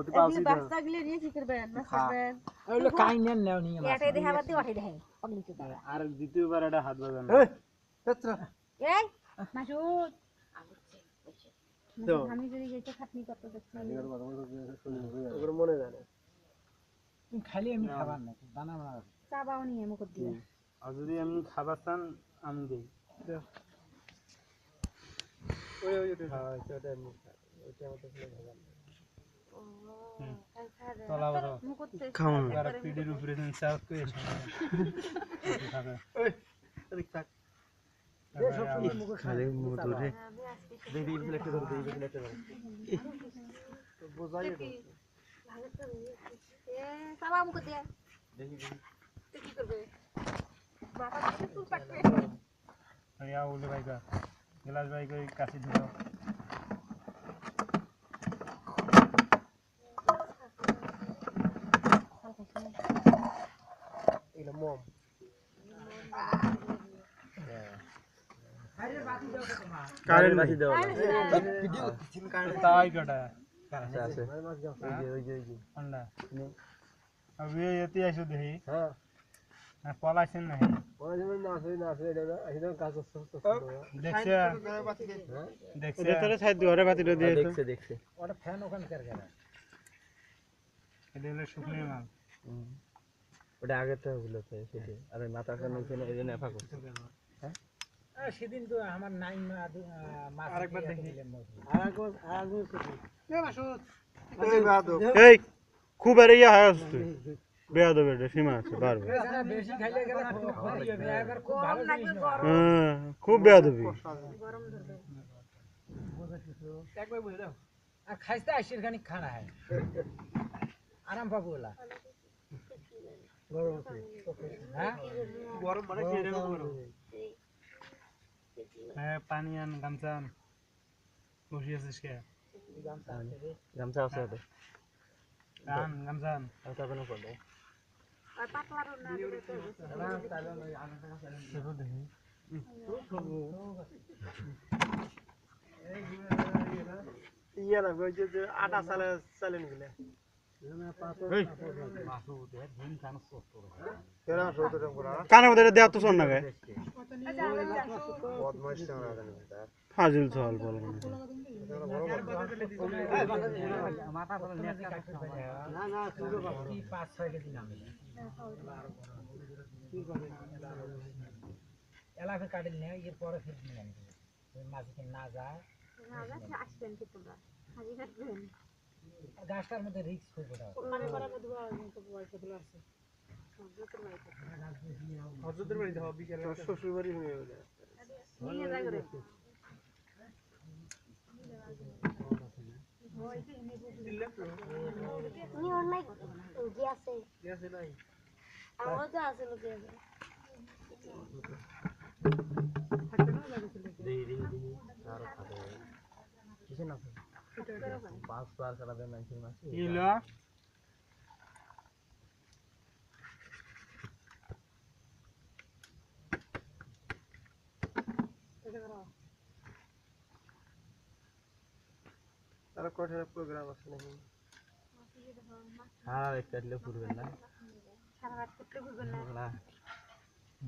ওতে পাউছি দাও বাচ্চাগুলো নিয়ে কি করবেন মাছ খাবেন ওগুলো কাই নেন নাও নিয়ে মাছ এটাই দেখাবার দিয়ে ওটাই দেখে পাগলি তো দাঁড়া আর দ্বিতীয়বার এটা হাত বাজানো এই পেত্র এই মাসুদ তো আমি যদি যেতে খাটনি করতে দেখছি ওগুলো মনে যায় না তুমি খালি আমি খাবার না দানা মারা চা বাও নিয়ে মুখ দিয়ে আর যদি এমনি খাবার চান আমি দিই ওই ওটা খাওয়া ওটা এমনি ওটা আমাদের ছেলে ভালো তলা বড় খাওয়া আর পিডির উপরে দিন সাউথ করে খাবে ওই ঠিক থাক খালি মধু রে দেখি প্লেটে ধরে দেখি প্লেটে ধরে তো বোঝাই তো এ চা বাও মুখ দিয়ে দেখি কি করবে বাবা তো তুই পাকবে या उले भाई का गिलास भाई को काशी दियो এগুলো মম কারেন্ট বাতি দাও ভিডিও তিন কারেন্ট ताई कटा আছে আছে ওই যে अंडा अब ये यति आइसो देही হ্যাঁ ना पलाइसन नहीं ওরা যেমন না আছে এটা না এটা কাজ করতে देखছে হ্যাঁ देखছে দেখতে সাইড দুয়ারে বাতিটা দিয়ে দেখছে ওটা ফ্যান ওখানে কার গেল এটা হলো শুকনো মাল ওটা আগে তো হলো তো সেটা আর মাথাটা নিচে না এজন্য এফা করছে হ্যাঁ সেদিন তো আমার নাইন মাছ আরেকবার দেখি এই খুব আরে ইয়া হয় আসছে বেয়াদ বেটা সীমা আছে বারবার বেশি খাইলে গেলে ক্ষতি হবে একবার খুব ভালো জিনিস না হ্যাঁ খুব বেয়াদ হবে গরম ধরবে একবার বুঝে দাও আর খাইতে আইসির খানিক খানা হয় আরাম পাবো ওলা গরম আছে হ্যাঁ গরম মানে কি এরকম গরম হ্যাঁ পানি আন গামছা আন বসে আছিস কে গামছা আছে তো আন গামছা আন গামছা বানো করলে আর পাতলার না দিলে তো সেটা দেখি ইয়া না ওই যে আটা চালে নিলে এই কেনা সৌতো টাকা কানে মধ্যে দেয়া তো শোন না গায় বদমাইশ টাকা না ফাজিল চল বল মাথা বলে নেট কাটতে না না শুরু কি 5-6 কেজি নামে কি করে এলাকা কাটিল না এর পরে ফির নিয়ে আনবে ওই মাঝে না যায় না না আসবেন কি তোমরা হাজি কাটবেন গাছটার মধ্যে রিস্ক খুব ওটা মানে করার মধ্যে তো পয়সা গুলো আছে হযরতের বাড়ি যাও বিকেলে শ্বশুর বাড়ি হয়ে গেল নিয়ে যা করে নি অনলাই কি আছে কি আছে নাই আমার তো আছে লোকে দেই আর খাবে কিছু না 5 বার করা দেন 19 মাস ইলা আর কোথায় প্রোগ্রাম আছে নাকি হ্যাঁ একটু পুরবেন না সারা রাত করতে ঘুরবেন না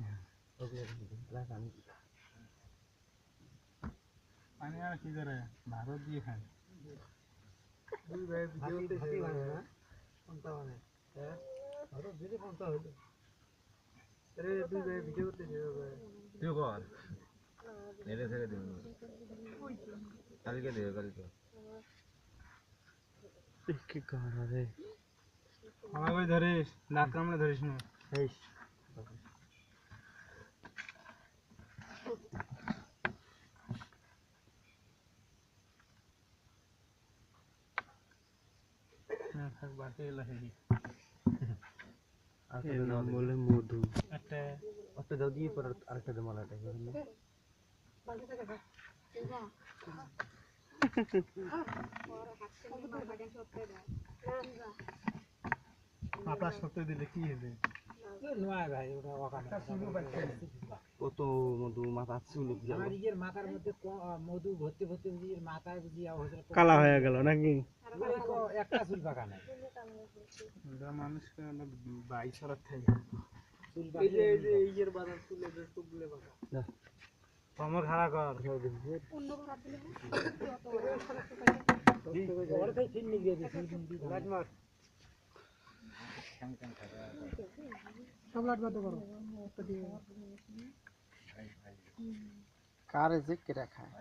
না ওকে রাখান পানি আর কি করে ভারত দিয়ে খায় দুই ভাই ভিডিও দিতে না কোনটা মানে হ্যাঁ আর দিদি কোনটা হলো আরে দুই ভাই ভিডিও দিতে তুই কর নেড়ে ছেড়ে দিন কালকে দেবে কালকে কি করা রে আমার ভাই ধরিস নাক কামড়ে ধরিস না এই না থাক বাকি লাহি আর নাম বলে মধু একটা একটা দাও দিয়ে পর আরেকটা দে মালাটা বুঝলি মাথা সত্যি দিলে কি হবে নয় ভাই ওটা ওখানে কত মধু মাথা চুল আমার নিজের মাথার মধ্যে মধু ভর্তি ভর্তি বুঝি মাথায় বুঝি কালা হয়ে গেল নাকি একটা চুল পাকা নাই মানুষকে বাই ছাড়া থাকে চুল এই যে এই যে বাদাম তুলে দে তুলে বাবা কমর খাড়া কর অন্য খারাপ দিলে ওর কাছে চিন নিয়ে দিছি লাজমার সব লাট বাদ করো কারে যে কেটা খায়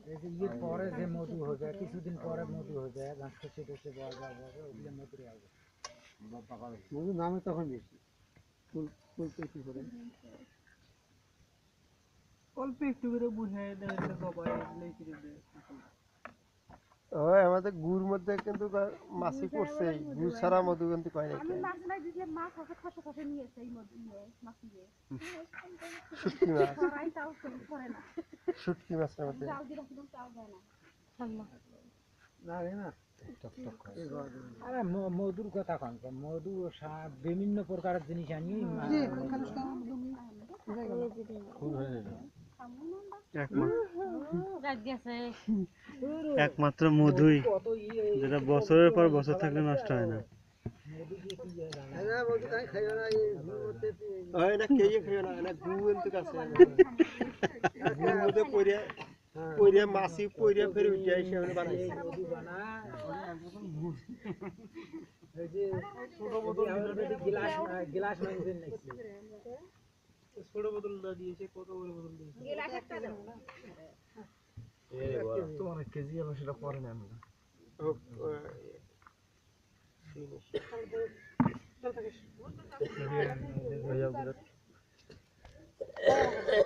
এই পরে যে মধু হবে কিছুদিন পরে মধু হবে ঘাস খেতে খেতে বড় হবে ওগুলো মধুরে আসবে মধু নামে তখন বেশি ফুল ফুল পেশি করে অল্প একটু করে বুঝাই দেয় বাবা লিখে দেবে ওই আমাদের গুড় মধ্যে কিন্তু মাছি পড়ছে গুড় ছাড়া মধু কিন্তু কয় আমি নাকি মাছ নাই দিলে মাছ আছে খসে খসে নিয়েছে এই মধ্যে মাছ দিয়ে শুটকি মাছ ফরাই তাও করে না শুটকি মাছের মধ্যে চাল দিয়ে রাখলাম চাল দেয় না না রে না আরে মধুর কথা কন মধু বিভিন্ন প্রকারের জিনিস আনি একমাত্র মধুই যেটা বছরের পর বছর থাকলে নষ্ট হয় না। মধু খাই খাইও না এই গুড় মধ্যে ওই না কেয়ে খাইও না না গুড় কিন্তু কাছে গুড় মধ্যে পইরা মাছি পইরা ফের উঠে আইছে মানে বানাইছে মধু বানা এই যে ছোট বোতল গ্লাস গ্লাস মাইজেন নাকি ছোট বোতল দিয়েছে কত বড় বোতল দিয়েছে গেলাস একটা দাও তোমার কেজি আমি সেটা পরে না আমরা ও